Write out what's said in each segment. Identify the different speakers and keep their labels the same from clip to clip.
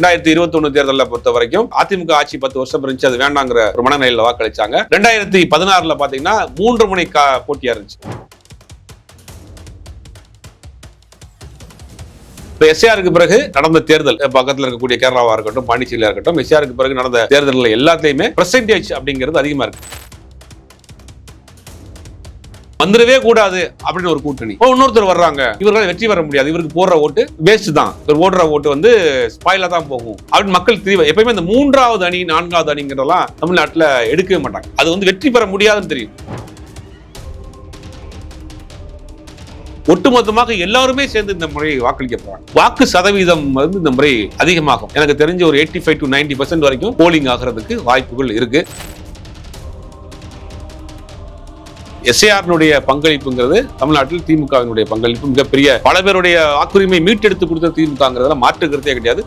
Speaker 1: 2021 தேர்தலில் பொறுத்த வரைக்கும் அதிமுக ஆட்சி 10 வருஷம் இருந்துச்சு, அது வேண்டாங்கிற ஒரு மனநிலையில வாக்களிச்சாங்க. 2016 பாத்தீங்கன்னா 3 முனை போட்டியா இருந்துச்சு. இப்ப எஸ்ஆருக்கு பிறகு நடந்த தேர்தல், பக்கத்துல இருக்கக்கூடிய கேரளாவா இருக்கட்டும், பாண்டிச்சேரியா இருக்கட்டும், எஸ்ஆருக்கு பிறகு நடந்த தேர்தல்கள் எல்லாத்தையுமே பெர்சன்டேஜ் அப்படிங்கிறது அதிகமா இருக்கு. வந்துடவே கூடாது அப்படின்னு ஒரு கூட்டணி. இன்னொருத்தர் வர்றாங்க, இவர்களால் வெற்றி பெற முடியாது, இவருக்கு போடுற ஓட்டு வேஸ்ட் தான், இவர் ஓடுற ஓட்டு வந்து ஸ்பாயிலா தான் போகும் அப்படின்னு மக்கள் தெரியும். எப்பயுமே இந்த 3வது அணி 4வது அணிங்கிறதெல்லாம் தமிழ்நாட்டில் எடுக்கவே மாட்டாங்க. அது வந்து வெற்றி பெற முடியாதுன்னு தெரியும். ஒட்டுமொத்தமாக எல்லாருமே சேர்ந்து இந்த முறை வாக்களிக்க போறாங்க. வாக்கு சதவீதம் வந்து இந்த முறை அதிகமாகும். எனக்கு தெரிஞ்ச ஒரு 85 to 90% வரைக்கும் போலிங் ஆகிறதுக்கு வாய்ப்புகள் இருக்கு. எஸ்ஏஆர் பங்களிப்புங்கிறது தமிழ்நாட்டில் திமுகவினுடைய பங்களிப்பு மிகப்பெரிய. பல பேருடைய வாக்குரிமை மீட்டெடுத்து கொடுத்த திமுகங்கிறதுல மாற்று கருத்தே கிடையாது.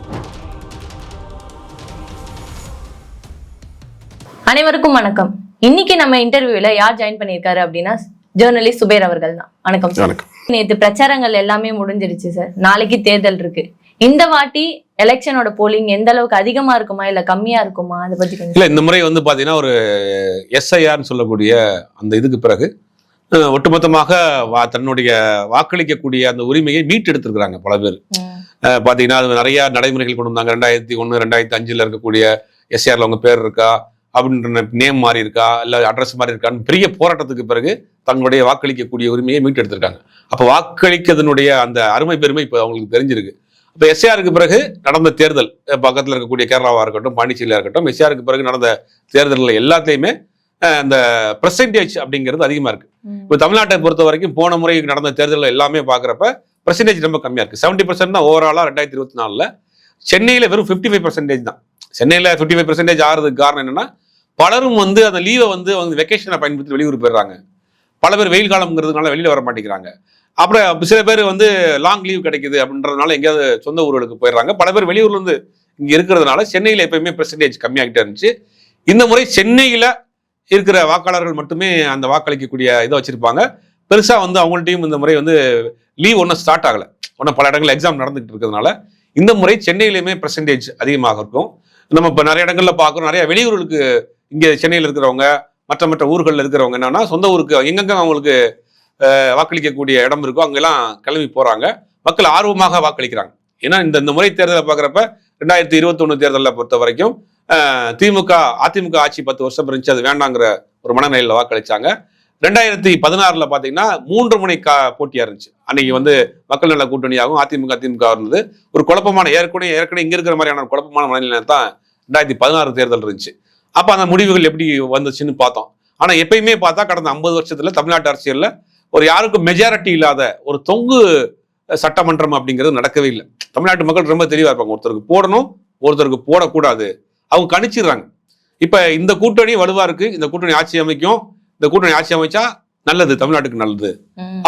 Speaker 2: அனைவருக்கும் வணக்கம். இன்னைக்கு நம்ம இன்டர்வியூல யார் ஜாயின் பண்ணியிருக்காரு அப்படின்னா ஜேர்னலிஸ்ட் சுபேர் அவர்கள் தான். வணக்கம். நேற்று பிரச்சாரங்கள் எல்லாமே முடிஞ்சிருச்சு சார். நாளைக்கு தேர்தல் இருக்கு. இந்த வாட்டி எலெக்ஷனோட போலிங் எந்த அளவுக்கு அதிகமா இருக்குமா இல்ல கம்மியா இருக்குமா, அதை பத்தி
Speaker 1: இல்ல, இந்த முறை வந்து பாத்தீங்கன்னா ஒரு எஸ்ஐஆர்னு சொல்லக்கூடிய அந்த இதுக்கு பிறகு ஒட்டுமொத்தமாக தன்னுடைய வாக்களிக்கக்கூடிய அந்த உரிமையை மீட்டெடுத்திருக்கிறாங்க பல பேர். பாத்தீங்கன்னா அது நிறைய நடைமுறைகள் கொண்டு வந்தாங்க. 2001 2005 இருக்கக்கூடிய எஸ்ஐஆர்ல உங்க பேர் இருக்கா அப்படின்ற நேம் மாறி இருக்கா இல்ல அட்ரஸ் மாறி இருக்கான்னு பெரிய போராட்டத்துக்கு பிறகு தங்களுடைய வாக்களிக்கக்கூடிய உரிமையை மீட்டெடுத்திருக்காங்க. அப்ப வாக்களிக்கிறதுனுடைய அந்த அருமை பெருமை இப்ப அவங்களுக்கு தெரிஞ்சிருக்கு. இப்போ எஸ்ஆருக்கு பிறகு நடந்த தேர்தல், பக்கத்தில் இருக்கக்கூடிய கேரளாவா இருக்கட்டும், பாண்டிச்சேரியா இருக்கட்டும், எஸ்ஆருக்கு பிறகு நடந்த தேர்தல்கள் எல்லாத்தையுமே அந்த பெர்சன்டேஜ் அப்படிங்கிறது அதிகமா இருக்கு. இப்போ தமிழ்நாட்டை பொறுத்த வரைக்கும் போன முறை நடந்த தேர்தல் எல்லாமே பாக்குறப்ப பெர்சன்டேஜ் ரொம்ப கம்மியா இருக்கு. 70% தான் ஓவராலா 2024. சென்னையில வெறும் 55% தான். சென்னையில 55% ஆறதுக்கு காரணம் என்னன்னா, பலரும் வந்து அந்த லீவை வந்து வெக்கேஷனை பயன்படுத்தி வெளியூர் போயிடுறாங்க. பல பேர் வெயில் காலம்ங்கிறதுனால வெளியில வர மாட்டேங்கிறாங்க. அப்புறம் சில பேர் வந்து லாங் லீவ் கிடைக்குது அப்படின்றதுனால எங்கேயாவது சொந்த ஊர்களுக்கு போயிடுறாங்க. பல பேர் வெளியூர்ல இருந்து இங்க இருக்கிறதுனால சென்னையில எப்பயுமே பெர்சன்டேஜ் கம்மியாகிட்டே இருந்துச்சு. இந்த முறை சென்னையில இருக்கிற வாக்காளர்கள் மட்டுமே அந்த வாக்களிக்கக்கூடிய இதை வச்சிருப்பாங்க. பெருசா வந்து அவங்கள்ட்டையும் இந்த முறை வந்து லீவ் ஒன்றும் ஸ்டார்ட் ஆகலை. ஒன்றும் பல இடங்கள் எக்ஸாம் நடந்துகிட்டு இருக்கிறதுனால இந்த முறை சென்னையிலுமே பெர்சன்டேஜ் அதிகமாக இருக்கும். நம்ம இப்போ நிறைய இடங்கள்ல பார்க்குறோம். நிறைய வெளியூர்களுக்கு இங்கே சென்னையில் இருக்கிறவங்க மற்ற ஊர்களில் இருக்கிறவங்க என்னன்னா சொந்த ஊருக்கு எங்கெங்க அவங்களுக்கு வாக்களிக்கக்கூடிய இடம் இருக்கோ அங்கெல்லாம் கிளம்பி போறாங்க. மக்கள் ஆர்வமாக வாக்களிக்கிறாங்க. ஏன்னா இந்த முறை தேர்தலை பார்க்குறப்ப 2021 தேர்தலில் பொறுத்த வரைக்கும் அதிமுக ஆட்சி 10 வருஷம் இருந்துச்சு, அது வேண்டாங்கிற ஒரு மனநிலையில வாக்களிச்சாங்க. 2016 பாத்தீங்கன்னா 3 முனை போட்டியா இருந்துச்சு. அன்னைக்கு வந்து மக்கள் நல கூட்டணியாகவும் அதிமுக இருந்தது. ஒரு குழப்பமான ஏற்கனவே இங்க இருக்கிற மாதிரியான ஒரு குழப்பமான மனநிலை தான் 2016 தேர்தல் இருந்துச்சு. அப்ப அந்த முடிவுகள் எப்படி வந்துச்சுன்னு பார்த்தோம். ஆனா எப்பயுமே பார்த்தா கடந்த 50 வருஷத்துல தமிழ்நாட்டு அரசியல்ல ஒரு யாருக்கும் மெஜாரிட்டி இல்லாத ஒரு தொங்கு சட்டமன்றம் அப்படிங்கிறது நடக்கவே இல்லை. தமிழ்நாட்டு மக்கள் ரொம்ப தெளிவா இருப்பாங்க. ஒருத்தருக்கு போடணும், ஒருத்தருக்கு போடக்கூடாது, அவங்க கணிச்சிடுறாங்க. இப்ப இந்த கூட்டணி வலுவா இருக்கு, இந்த கூட்டணி ஆட்சி அமைக்கும், இந்த கூட்டணி ஆட்சி அமைச்சா நல்லது, தமிழ்நாட்டுக்கு நல்லது,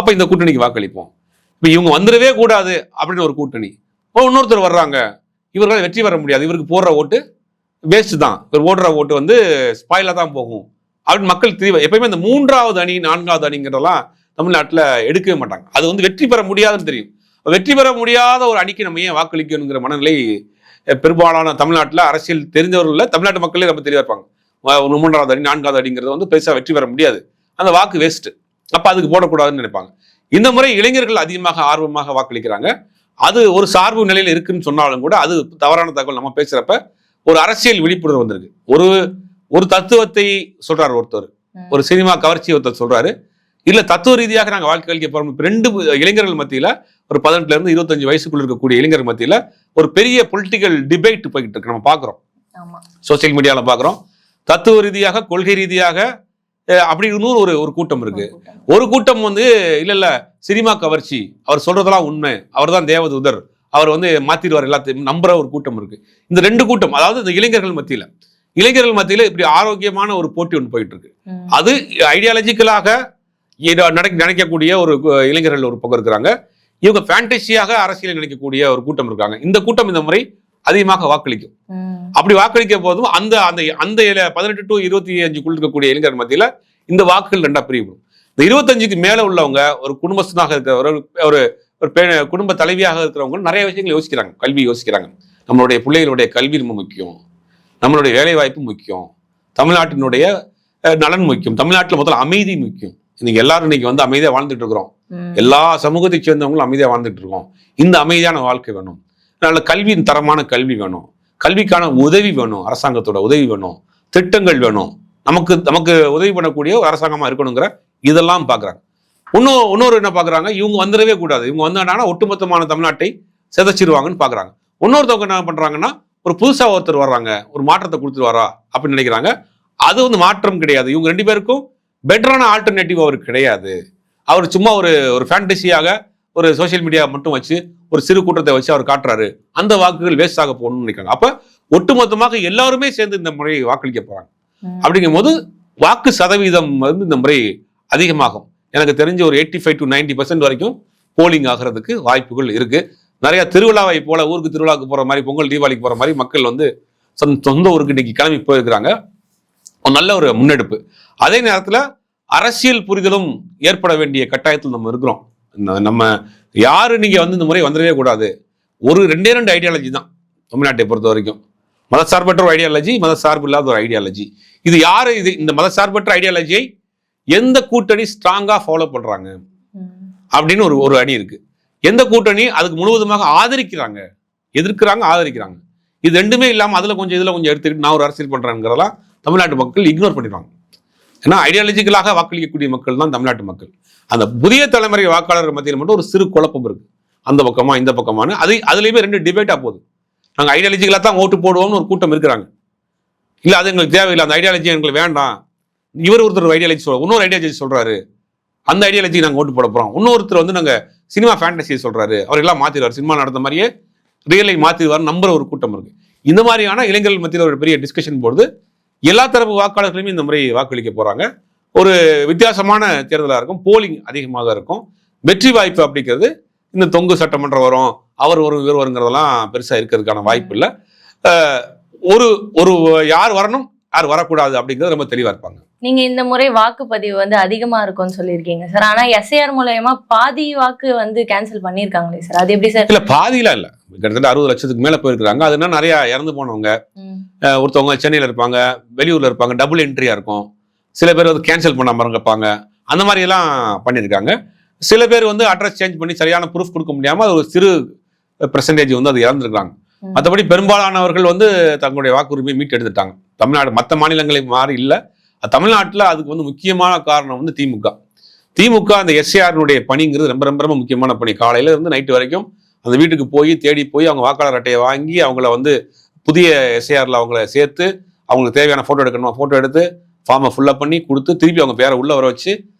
Speaker 1: அப்ப இந்த கூட்டணிக்கு வாக்களிப்போம். இப்ப இவங்க வந்துடவே கூடாது அப்படின்னு ஒரு கூட்டணி. இன்னொருத்தர் வர்றாங்க, இவர்களால் வெற்றி பெற முடியாது, இவருக்கு போடுற ஓட்டு வேஸ்ட் தான், இவர் ஓடுற ஓட்டு வந்து ஸ்பாயிலா தான் போகும் அப்படின்னு மக்கள் தெரியும். எப்பயுமே இந்த 3வது அணி 4வது அணிங்கிறதெல்லாம் தமிழ்நாட்டில் எடுக்கவே மாட்டாங்க. அது வந்து வெற்றி பெற முடியாதுன்னு தெரியும். வெற்றி பெற முடியாத ஒரு அணிக்கு நம்ம ஏன் வாக்களிக்கணுங்கிற மனநிலை பெரும்பாலான தமிழ்நாட்டில் அரசியல் தெரிஞ்சவர்கள் தமிழ்நாட்டு மக்களே ரொம்ப தெளிவாக இருப்பாங்க. 3வது அணி 4வது அணிங்கிறது வந்து பெருசாக வெற்றி பெற முடியாது, அந்த வாக்கு வேஸ்ட், அப்ப அதுக்கு போடக்கூடாதுன்னு நினைப்பாங்க. இந்த முறை இளைஞர்கள் அதிகமாக ஆர்வமாக வாக்களிக்கிறாங்க. அது ஒரு சார்பு நிலையில் இருக்குன்னு சொன்னாலும் கூட அது தவறான தகவல். நம்ம பேசுறப்ப ஒரு அரசியல் விழிப்புணர்வு வந்திருக்கு. ஒரு தத்துவத்தை சொல்றாரு ஒருத்தர், ஒரு சினிமா கவர்ச்சி ஒருத்தர் சொல்றாரு, இல்ல தத்துவ ரீதியாக நாங்க வாக்களிக்க போறோம். 2 இளைஞர்கள் மத்தியில, ஒரு 18 இருந்து 25 வயசுக்குள்ள இருக்கக்கூடிய இளைஞர்கள் மத்தியில ஒரு பெரிய பொலிட்டிக்கல் டிபேட் போய்கிட்டு இருக்கு. நம்ம பாக்குறோம், சோசியல் மீடியால பாக்குறோம். தத்துவ ரீதியாக கொள்கை ரீதியாக அப்படி ஒரு கூட்டம் இருக்கு. ஒரு கூட்டம் வந்து இல்ல சினிமா கவர்ச்சி, அவர் சொல்றதெல்லாம் உண்மை, அவர் தான் தேவதூதர், அவர் வந்து மாத்திடுவார் எல்லாத்தையும் நம்புற ஒரு கூட்டம் இருக்கு. இந்த 2 கூட்டம், அதாவது இந்த இளைஞர்கள் மத்தியில இப்படி ஆரோக்கியமான ஒரு போட்டி ஒன்று போயிட்டு இருக்கு. அது ஐடியாலஜிக்கலாக நினைக்கக்கூடிய ஒரு இளைஞர்கள் ஒரு பக்கம் இருக்கிறாங்க. இவங்க ஃபேண்டசியாக அரசியலை நினைக்கக்கூடிய ஒரு கூட்டம் இருக்காங்க. இந்த கூட்டம் இந்த முறை அதிகமாக வாக்களிக்கும். அப்படி வாக்களிக்க போதும் அந்த 18 to 25 இருக்கக்கூடிய இளைஞர் மத்தியில இந்த வாக்குகள் 2ஆ பிரிவுபடும். இந்த 25க்கு மேல உள்ளவங்க ஒரு குடும்பஸ்தனாக இருக்கிற ஒரு குடும்ப தலைவியாக இருக்கிறவங்க நிறைய விஷயங்கள் யோசிக்கிறாங்க, கல்வி யோசிக்கிறாங்க. நம்மளுடைய பிள்ளைகளுடைய கல்வி ரொம்ப முக்கியம், நம்மளுடைய வேலை வாய்ப்பு முக்கியம், தமிழ்நாட்டினுடைய நலன் முக்கியம், தமிழ்நாட்டில் முதல்ல அமைதி முக்கியம். இன்னைக்கு எல்லாரும் இன்னைக்கு வந்து அமைதியாக வாழ்ந்துட்டு இருக்கிறோம், எல்லா சமூகத்தை சேர்ந்தவங்களும் அமைதியாக வாழ்ந்துட்டு இருக்கோம். இந்த அமைதியான வாழ்க்கை வேணும், நல்ல கல்வியின் தரமான கல்வி வேணும், கல்விக்கான உதவி வேணும், அரசாங்கத்தோட உதவி வேணும், திட்டங்கள் வேணும், நமக்கு நமக்கு உதவி பண்ணக்கூடிய ஒரு அரசாங்கமா இருக்கணுங்கிற இதெல்லாம் பாக்குறாங்க. இன்னொரு என்ன பாக்குறாங்க, இவங்க வந்துடவே கூடாது, இவங்க வந்தாங்கன்னா ஒட்டுமொத்தமான தமிழ்நாட்டை சிதைச்சிருவாங்கன்னு பாக்குறாங்க. இன்னொருத்தவங்க என்ன பண்றாங்கன்னா, ஒரு புதுசா ஒருத்தர் வர்றாங்க, ஒரு மாற்றத்தை கொடுத்துட்டு வரா அப்படின்னு நினைக்கிறாங்க. அது வந்து மாற்றம் கிடையாது. இவங்க 2 பேருக்கும் பெட்டரான ஆல்டர்னேட்டிவ் அவருக்கு கிடையாது. அவர் சும்மா ஒரு ஃபேண்டசியாக ஒரு சோசியல் மீடியா மட்டும் வச்சு ஒரு சிறு கூட்டத்தை வச்சு அவர் காட்டுறாரு, அந்த வாக்குகள் வேஸ்ட் ஆக போகணும்னு நினைக்கிறாங்க. அப்ப ஒட்டுமொத்தமாக எல்லாருமே சேர்ந்து இந்த முறையை வாக்களிக்க போறாங்க. அப்படிங்கும் போது வாக்கு சதவீதம் வந்து இந்த முறை அதிகமாகும். எனக்கு தெரிஞ்ச ஒரு 85 to 90% வரைக்கும் போலிங் ஆகிறதுக்கு வாய்ப்புகள் இருக்கு. நிறைய திருவிழாவை போல ஊருக்கு திருவிழாவுக்கு போற மாதிரி, பொங்கல் தீபாவளிக்கு போற மாதிரி மக்கள் வந்து சொந்த ஊருக்கு இன்னைக்கு கிளம்பி போயிருக்கிறாங்க. ஒரு நல்ல ஒரு முன்னெடுப்பு. அதே நேரத்துல அரசியல் புரிதலும் ஏற்பட வேண்டிய கட்டாயத்தில் நம்ம இருக்கிறோம். நம்ம யாரு நீங்க வந்து இந்த முறை வந்துடவே கூடாது. ஒரு 2 ஐடியாலஜி தான் தமிழ்நாட்டை பொறுத்த வரைக்கும். மதசார்பற்ற ஒரு ஐடியாலஜி, மதசார்பு இல்லாத ஒரு ஐடியாலஜி. இது யாரு இந்த மதசார்பற்ற ஐடியாலஜியை எந்த கூட்டணி ஸ்ட்ராங்கா ஃபாலோ பண்றாங்க அப்படின்னு ஒரு அணி இருக்கு. எந்த கூட்டணி அதுக்கு முழுவதுமாக ஆதரிக்கிறாங்க, எதிர்க்கிறாங்க, ஆதரிக்கிறாங்க. இது 2மே இல்லாம அதுல கொஞ்சம் இதுல கொஞ்சம் எடுத்துக்கிட்டு நான் ஒரு அரசியல் பண்றேங்கிறதெல்லாம் தமிழ்நாட்டு மக்கள் இக்னோர் பண்ணிடுவாங்க. ஏன்னா ஐடியாலஜிக்கலாக வாக்களிக்கக்கூடிய மக்கள் தான் தமிழ்நாட்டு மக்கள். அந்த புதிய தலைமுறை வாக்காளர்கள் மத்தியில் மட்டும் ஒரு சிறு குழப்பம் இருக்கு, அந்த பக்கமா இந்த பக்கமான. அதுலயுமே 2 டிபேட்டா போகுது. நாங்கள் ஐடியாலஜிக்கலாக தான் ஓட்டு போடுவோம்னு ஒரு கூட்டம் இருக்கிறாங்க. இல்லை அது எங்களுக்கு தேவையில்லை, அந்த ஐடியாலஜி எங்களுக்கு வேண்டாம். இவர் ஒருத்தர் ஐடியாலஜி இன்னொரு ஐடியாலஜி சொல்றாரு, அந்த ஐடியாலஜி நாங்கள் ஓட்டு போட போறோம். இன்னொருத்தர் வந்து நாங்கள் சினிமா ஃபேண்டசியை சொல்றாரு, அவர் எல்லாம் மாத்திடுவார், சினிமா நடந்த மாதிரியே ரியலை மாத்திடுவார் நம்புற ஒரு கூட்டம் இருக்கு. இந்த மாதிரியான இளைஞர்கள் மத்தியில் ஒரு பெரிய டிஸ்கஷன் போடுது. எல்லா தரப்பு வாக்காளர்களுமே இந்த முறை வாக்களிக்க போறாங்க. ஒரு வித்தியாசமான தேர்தலாக இருக்கும், போலிங் அதிகமாக இருக்கும். வெற்றி வாய்ப்பு அப்படிங்கிறது இந்த தொங்கு சட்டமன்றம் வரும், அவர் இவர் வருங்கிறதெல்லாம் பெருசா இருக்கிறதுக்கான வாய்ப்பு இல்லை. ஒரு யார் வரணும் யார் வரக்கூடாது அப்படிங்கிறது ரொம்ப தெளிவா இருப்பாங்க.
Speaker 2: நீங்க இந்த முறை வாக்குப்பதிவு வந்து அதிகமா இருக்கும்னு சொல்லியிருக்கீங்க சார். ஆனா எஸ்ஐஆர் மூலமா பாதி வாக்கு வந்து கேன்சல் பண்ணிருக்காங்களே சார், அது எப்படி சார்? இல்ல
Speaker 1: பாதியில இல்ல, கிட்டத்தட்ட 60 லட்சத்துக்கு மேல போயிருக்காங்க. அது என்ன, நிறைய இறந்து போனவங்க, ஒருத்தவங்க சென்னையில இருப்பாங்க, வெளியூர்ல இருப்பாங்க, டபுள் என்ட்ரியா இருக்கும். சில பேர் வந்து கேன்சல் பண்ணாம இருப்பாங்க, அந்த மாதிரி எல்லாம் பண்ணியிருக்காங்க. சில பேர் வந்து அட்ரஸ் சேஞ்ச் பண்ணி சரியான ப்ரூஃப் கொடுக்க முடியாம ஒரு சிறு பெர்சன்டேஜ் வந்து அது இறந்துருக்காங்க. மற்றபடி பெரும்பாலானவர்கள் வந்து தங்களுடைய வாக்குரிமையை மீட்டு எடுத்துட்டாங்க. தமிழ்நாடு மற்ற மாநிலங்களை மாறி இல்லை, தமிழ்நாட்டில் அதுக்கு வந்து முக்கியமான காரணம் வந்து திமுக அந்த எஸ்ஏஆருடைய பணிங்கிறது ரொம்ப ரொம்ப ரொம்ப முக்கியமான பணி. காலையில இருந்து நைட்டு வரைக்கும் அந்த வீட்டுக்கு போய் தேடி போய் அவங்க வாக்காளர் அட்டையை வாங்கி அவங்கள வந்து புதிய எஸ்ஏஆர்ல அவங்கள சேர்த்து அவங்களுக்கு தேவையான போட்டோ எடுக்கணுமா, போட்டோ எடுத்து ஃபார்மை ஃபுல்லப் பண்ணி கொடுத்து திருப்பி அவங்க பேரை உள்ள வர வச்சு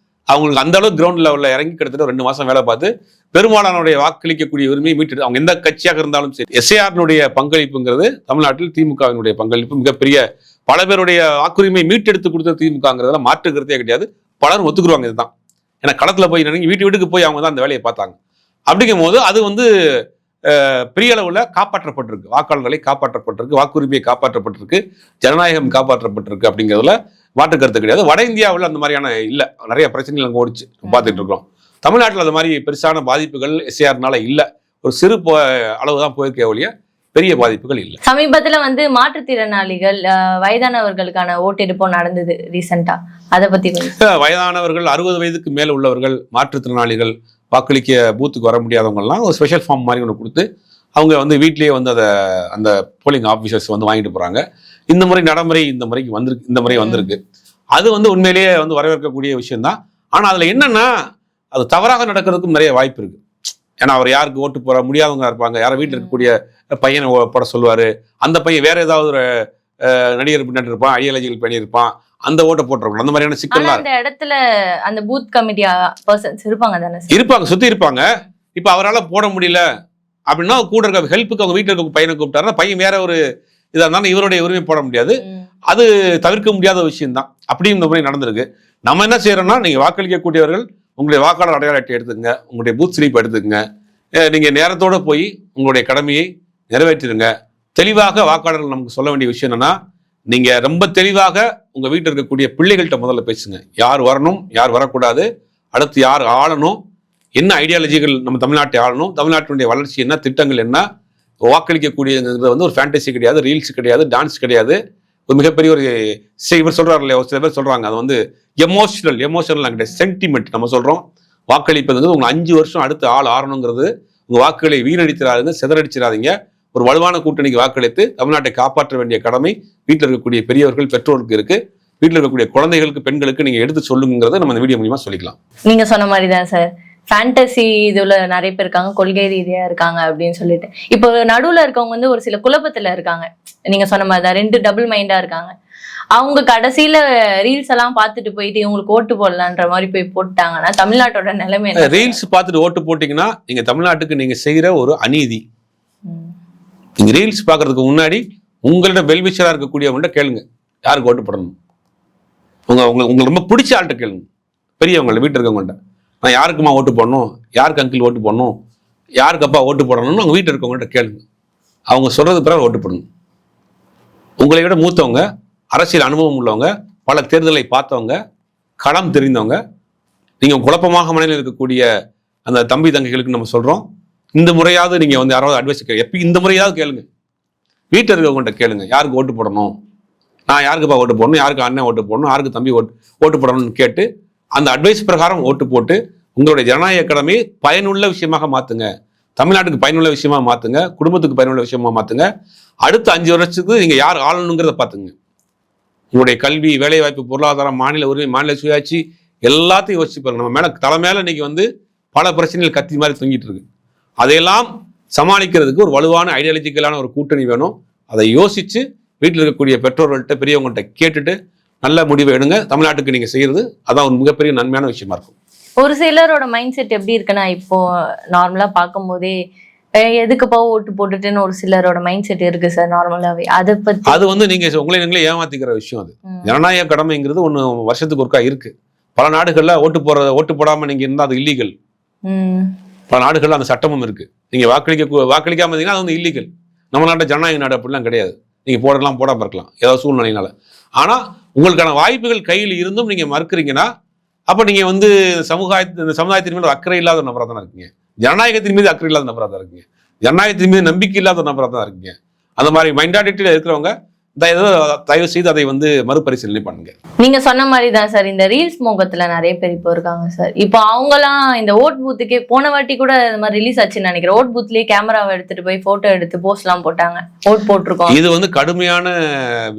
Speaker 1: அவங்களுக்கு அந்த அளவுக்கு கிரவுண்ட் லெவலில் இறங்கி கிட்டத்தட்ட 2 மாசம் வேலை பார்த்து பெரும்பாலானுடைய வாக்களிக்கக்கூடிய உரிமையை மீட்டு அவங்க எந்த கட்சியாக இருந்தாலும் சரி. எஸ்ஏஆருடைய பங்களிப்புங்கிறது தமிழ்நாட்டில் திமுகவினுடைய பங்களிப்பு மிகப்பெரிய. பல பேருடைய வாக்குரிமை மீட்டெடுத்து கொடுத்த திமுகங்கிறதெல்லாம் மாற்றுக்கிறதே கிடையாது. பலரும் ஒத்துக்குருவாங்க இதுதான். ஏன்னா களத்துல போய் வீட்டுக்கு போய் அவங்க தான் அந்த வேலையை பார்த்தாங்க. அப்படிங்கும் போது அது வந்து பெரிய அளவுல காப்பாற்றப்பட்டிருக்கு, வாக்காளர்களை காப்பாற்றப்பட்டிருக்கு, வாக்குரிமையை காப்பாற்றப்பட்டிருக்கு, ஜனநாயகம் காப்பாற்றப்பட்டிருக்கு. அப்படிங்கிறதுல மாற்று கருத்து கிடையாது. வட இந்தியாவில் அந்த மாதிரியான இல்லை, நிறைய பிரச்சனைகள் அங்கே ஓடிச்சு பார்த்துட்டு இருக்கிறோம். தமிழ்நாட்டில் அந்த மாதிரி பெருசான பாதிப்புகள் எஸ்ஏஆர்னால இல்லை, ஒரு சிறு அளவு தான் போயிருக்கே ஒழிய பெரிய பாதிப்புகள் இல்லை.
Speaker 2: சமீபத்துல வந்து மாற்றுத்திறனாளிகள் வயதானவர்களுக்கான ஓட்டெடுப்பும் நடந்தது ரீசெண்டா, அதை பத்தி
Speaker 1: வயதானவர்கள் 60 வயதுக்கு மேல உள்ளவர்கள் மாற்றுத்திறனாளிகள் வாக்களிக்க பூத்துக்கு வர முடியாதவங்கலாம் ஒரு ஸ்பெஷல் ஃபார்ம் மாதிரி ஒன்று கொடுத்து அவங்க வந்து வீட்லேயே வந்து அதை அந்த போலிங் ஆஃபீஸர்ஸ் வந்து வாங்கிட்டு போறாங்க. இந்த முறை நடைமுறை இந்த முறை வந்திருக்கு. அது வந்து உண்மையிலேயே வந்து வரவேற்கக்கூடிய விஷயம்தான். ஆனா அதுல என்னன்னா அது தவறாக நடக்கிறதுக்கும் நிறைய வாய்ப்பு இருக்கு. ஏன்னா அவர் யாருக்கு ஓட்டு போற முடியாதவங்க இருப்பாங்க, யாரும் வீட்டில் இருக்கக்கூடிய பையனை போட சொல்லுவாரு, அந்த பையன் வேற ஏதாவது ஒரு நடிகர் பின்னாடி இருப்பான், ஐடியாலஜிகள் பண்ணியிருப்பான், அந்த ஓட்டை போட்டுருக்கணும். அந்த மாதிரியான சிக்கல்
Speaker 2: அந்த இடத்துல அந்த பூத் கமிட்டி பர்சன்ஸ் இருப்பாங்க தானே,
Speaker 1: இருப்பாங்க, சுத்தி இருப்பாங்க. இப்ப அவரால் போட முடியல அப்படின்னா கூட இருக்க ஹெல்ப்புக்கு அவங்க வீட்டில் இருக்க பையனை கூப்பிட்டாருன்னா பையன் வேற ஒரு இதா இருந்தாலும் இவருடைய உரிமை போட முடியாது. அது தவிர்க்க முடியாத விஷயம் தான். அப்படியும் இந்த முறை நடந்திருக்கு. நம்ம என்ன செய்யறோம்னா, நீங்க வாக்களிக்கக்கூடியவர்கள் உங்களுடைய வாக்காளர் அடையாள அட்டை எடுத்துக்கங்க, உங்களுடைய பூத் ஸ்லிப் எடுத்துக்கங்க, நீங்க நேரத்தோட போய் உங்களுடைய கடமையை நிறைவேற்றிடுங்க. தெளிவாக வாக்காளர்கள் நமக்கு சொல்ல வேண்டிய விஷயம் என்னன்னா, நீங்க ரொம்ப தெளிவாக உங்க வீட்டில் இருக்கக்கூடிய பிள்ளைகள்கிட்ட முதல்ல பேசுங்க. யார் வரணும், யார் வரக்கூடாது, அடுத்து யார் ஆளணும், என்ன ஐடியாலஜிகள் நம்ம தமிழ்நாட்டை ஆளணும், தமிழ்நாட்டினுடைய வளர்ச்சி என்ன, திட்டங்கள் என்ன, வாக்களிக்கக்கூடியது வந்து ஒரு ஃபேண்டசி கிடையாது, ரீல்ஸ் கிடையாது, டான்ஸ் கிடையாது. ஒரு மிகப்பெரிய ஒரு இவர் சொல்றாரு இல்லையா, சில பேர் சொல்றாங்க அது வந்து எமோஷனல் கிடையாது, சென்டிமெண்ட். நம்ம சொல்றோம் வாக்களிப்பது வந்து உங்க 5 வருஷம் அடுத்து ஆள் ஆறணுங்கிறது. உங்க வாக்குகளை வீணடிச்சிடாதீங்க, சிதறடிச்சிடாதீங்க. ஒரு வலுவான கூட்டணிக்கு வாக்களித்து தமிழ்நாட்டை காப்பாற்ற வேண்டிய கடமை வீட்டில் இருக்கக்கூடிய பெரியவர்கள், பெற்றோருக்கு இருக்கு. வீட்டில் இருக்கக்கூடிய குழந்தைகளுக்கு, பெண்களுக்கு நீங்க எடுத்து சொல்லுங்கிறத நம்ம இந்த வீடியோ மூலமா சொல்லிக்கலாம்.
Speaker 2: நீங்க சொன்ன மாதிரி தான் சார், ஃபேண்டசி இதுல நிறைய பேர் இருக்காங்க, கொள்கை ரீதியா இருக்காங்க அப்படின்னு சொல்லிட்டு. இப்போ நடுவுல இருக்கவங்க வந்து ஒரு சில குழப்பத்துல இருக்காங்க. நீங்க சொன்ன மாதிரி தான் 2 டபுள் மைண்டா இருக்காங்க. அவங்க கடைசியில ரீல்ஸ் எல்லாம் பார்த்துட்டு போயிட்டு இவங்களுக்கு ஓட்டு போடலான்ற மாதிரி போய் போட்டாங்கன்னா தமிழ்நாட்டோட நிலைமை.
Speaker 1: ரீல்ஸ் பார்த்துட்டு ஓட்டு போட்டீங்கன்னா நீங்க தமிழ்நாட்டுக்கு நீங்க செய்யற ஒரு அநீதி. நீங்க ரீல்ஸ் பாக்குறதுக்கு முன்னாடி உங்கள்ட்ட வெல்விஷரா இருக்கக்கூடியவங்கள்ட்ட கேளுங்க யாருக்கு ஓட்டு போடணும். உங்களுக்கு ரொம்ப பிடிச்ச ஆள்கிட்ட கேளுங்க, பெரியவங்கள்ட்ட, வீட்டில் இருக்கவங்கள்ட்ட. நான் யாருக்குமா ஓட்டு போடணும், யாருக்கு அங்கிள் ஓட்டு போடணும், யாருக்கு அப்பா ஓட்டு போடணும்னு அவங்க வீட்டில் இருக்கவங்கள்ட்ட கேளுங்க. அவங்க சொல்றது பிறகு ஓட்டு போடணும். உங்களை விட மூத்தவங்க, அரசியல் அனுபவம் உள்ளவங்க, பல தேர்தலை பார்த்தவங்க, களம் தெரிந்தவங்க, நீங்கள் குழப்பமாக மனதில் இருக்கக்கூடிய அந்த தம்பி தங்கைகளுக்கு நம்ம சொல்கிறோம், இந்த முறையாவது நீங்கள் வந்து யாராவது அட்வைஸ் எப்போ இந்த முறையாவது கேளுங்க. வீட்டில் இருக்கவங்கள்ட்ட கேளுங்க யாருக்கு ஓட்டு போடணும், நான் யாருக்குப்பா ஓட்டு போடணும், யாருக்கு அண்ணன் ஓட்டு போடணும், யாருக்கு தம்பி ஓட்டு போடணும்னு கேட்டு அந்த அட்வைஸ் பிரகாரம் ஓட்டு போட்டு உங்களுடைய ஜனநாயக கடமையை பயனுள்ள விஷயமாக மாற்றுங்க. தமிழ்நாட்டுக்கு பயனுள்ள விஷயமா மாற்றுங்க, குடும்பத்துக்கு பயனுள்ள விஷயமா மாற்றுங்க. அடுத்த 5 வருஷத்துக்கு நீங்கள் யார் ஆளணுங்கிறத பார்த்துங்க. உங்களுடைய கல்வி, வேலைவாய்ப்பு, பொருளாதாரம், மாநில உரிமை, மாநில சுயாட்சி எல்லாத்தையும் யோசிச்சு பாருங்க. நம்ம தலை மேல இன்னைக்கு வந்து பல பிரச்சனைகள் கத்தி மாதிரி தொங்கிட்டு இருக்கு. அதையெல்லாம் சமாளிக்கிறதுக்கு ஒரு வலுவான ஐடியாலஜிக்கலான ஒரு கூட்டணி வேணும். அதை யோசிச்சு வீட்டில் இருக்கக்கூடிய பெற்றோர்கள்ட்ட, பெரியவங்கள்ட்ட கேட்டுட்டு நல்ல முடிவை எடுங்க. தமிழ்நாட்டுக்கு நீங்க செய்யறது அதான் ஒரு மிகப்பெரிய நன்மையான விஷயமா இருக்கும்.
Speaker 2: ஒரு சிலரோட மைண்ட் செட் எப்படி இருக்குன்னா, இப்போ நார்மலா பார்க்கும் போதே எதுக்குப்பா ஓட்டு போட்டுட்டுன்னு ஒரு சிலரோட மைண்ட் செட் இருக்கு சார் நார்மலாவே. அதை பத்தி
Speaker 1: அது வந்து நீங்க நீங்களே ஏமாத்திக்கிற விஷயம். அது ஜனநாயக கடமைங்கிறது ஒண்ணு வருஷத்துக்கு ஒருக்கா இருக்கு. பல நாடுகள்ல ஓட்டு போடாம நீங்க இருந்தா அது இல்லீகல். பல நாடுகள்ல அந்த சட்டமும் இருக்கு. நீங்க வாக்களிக்காம இருந்தீங்கன்னா அது வந்து இல்லீகல். நம்ம நாட்டை ஜனநாயக நாடு அப்படிலாம் கிடையாது. நீங்க போடாம இருக்கலாம் ஏதாவது சூழ்நிலையினால. ஆனா உங்களுக்கான வாய்ப்புகள் கையில் இருந்தும் நீங்க மறுக்கிறீங்கன்னா அப்ப நீங்க வந்து சமுதாயத்தின் மீது அக்கறை இல்லாத நபராக தான் இருக்கீங்க. ஜனநாயகத்தின் மீது அக்கறை இல்லாத நபராக தான் இருக்கீங்க. ஜனநாயகத்தின் மீது நம்பிக்கை இல்லாத நபராக தான் இருக்கீங்க. அந்த மாதிரி மைண்டாலிட்டியில இருக்கிறவங்க தயவு செய்து அதை வந்து மறுபரிசீலனை பண்ணுங்க.
Speaker 2: நீங்க சொன்ன மாதிரி தான் சார், இந்த ரீல்ஸ் மோகத்துல நிறைய பேர் இப்போ இருக்காங்க சார். இப்போ அவங்கலாம் இந்த ஓட் பூத்துக்கே போன வாட்டி கூட இந்த மாதிரி ரிலீஸ் ஆச்சுன்னு நினைக்கிறேன். ஓட் பூத்லயே கேமராவை எடுத்துட்டு போய் போட்டோ எடுத்து போஸ்ட் எல்லாம் போட்டாங்க, ஓட் போட்டிருக்கோம்.
Speaker 1: இது வந்து கடுமையான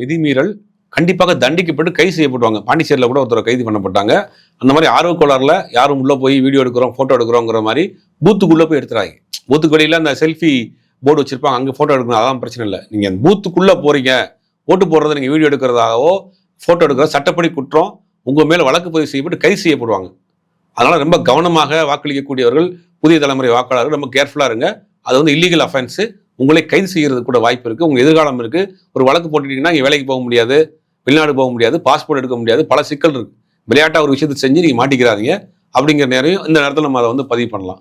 Speaker 1: விதிமீறல். கண்டிப்பாக தண்டிக்கப்பட்டு கைது செய்யப்படுவாங்க. பாண்டிச்சேரியில் கூட ஒருத்தர் கைது பண்ணப்பட்டாங்க. அந்த மாதிரி ஆர்வக்கோளாறுல யாரும் உள்ள போய் வீடியோ எடுக்கிறோம், போட்டோ எடுக்கிறோங்கிற மாதிரி பூத்துக்குள்ள போய் எடுத்துறாங்க. பூத்துக்கு வெளியில அந்த செல்ஃபி போர்டு வச்சிருப்பாங்க, அங்கே போட்டோ எடுக்கணும், அதான் பிரச்சனை இல்லை. நீங்க பூத்துக்குள்ள போறீங்க, ஓட்டு போடுறத நீங்க வீடியோ எடுக்கிறதாகவோ போட்டோ எடுக்கிற சட்டப்படி குற்றம். உங்க மேல வழக்கு பதிவு செய்யப்பட்டு கைது செய்யப்படுவாங்க. அதனால ரொம்ப கவனமாக வாக்களிக்கக்கூடியவர்கள், புதிய தலைமுறை வாக்காளர்கள் ரொம்ப கேர்ஃபுல்லா இருங்க. அது வந்து இல்லீகல் அஃபென்ஸ். உங்களை கைது செய்யறது கூட வாய்ப்பு இருக்கு. உங்க எதிர்காலம் இருக்கு. ஒரு வழக்கு போட்டுட்டீங்கன்னா இங்க வேலைக்கு போக முடியாது, வெளிநாடு போக முடியாது, பாஸ்போர்ட் எடுக்க முடியாது, பல சிக்கல் இருக்கு. விளையாட்டா ஒரு விஷயத்தை செஞ்சு நீங்க மாட்டிக்கிறாதீங்க. அப்படிங்கிற நேரம் இந்த நேரத்தில் நம்ம அதை வந்து பதிவு பண்ணலாம்.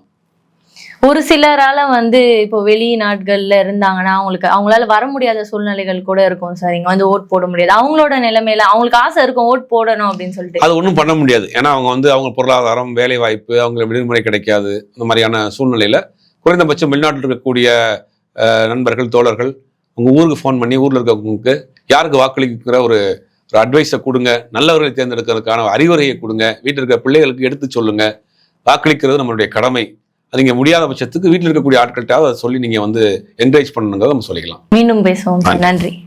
Speaker 2: ஒரு சிலரால வந்து இப்போ வெளிநாடுகள்ல இருந்தாங்கன்னா அவங்களால வர முடியாத சூழ்நிலைகள் கூட இருக்கும் சார். இங்க வந்து ஓட் போட முடியாது. அவங்களோட நிலைமையில அவங்களுக்கு ஆசை இருக்கும் ஓட் போடணும் அப்படின்னு சொல்லிட்டு
Speaker 1: அது ஒன்றும் பண்ண முடியாது. ஏன்னா அவங்க பொருளாதாரம், வேலை வாய்ப்பு, அவங்களுக்கு விடுமுறை கிடைக்காது. இந்த மாதிரியான சூழ்நிலையில குறைந்தபட்சம் வெளிநாட்டில் இருக்கக்கூடிய நண்பர்கள், தோழர்கள் உங்க ஊருக்கு ஃபோன் பண்ணி ஊர்ல இருக்கவங்களுக்கு யாருக்கு வாக்களிக்கிற ஒரு அட்வைஸை கொடுங்க. நல்லவர்களை தேர்ந்தெடுக்கிறதுக்கான அறிவுரையை கொடுங்க. வீட்டில் இருக்கிற பிள்ளைகளுக்கு எடுத்து சொல்லுங்க. வாக்களிக்கிறது நம்மளுடைய கடமை. அது நீங்க முடியாத பட்சத்துக்கு வீட்டில் இருக்கக்கூடிய ஆட்கள்கிட்ட அதை சொல்லி நீங்க வந்து என்கரேஜ் பண்ணணுங்கிறத நம்ம சொல்லிக்கலாம்.
Speaker 2: மீண்டும் பேசுவோம். நன்றி.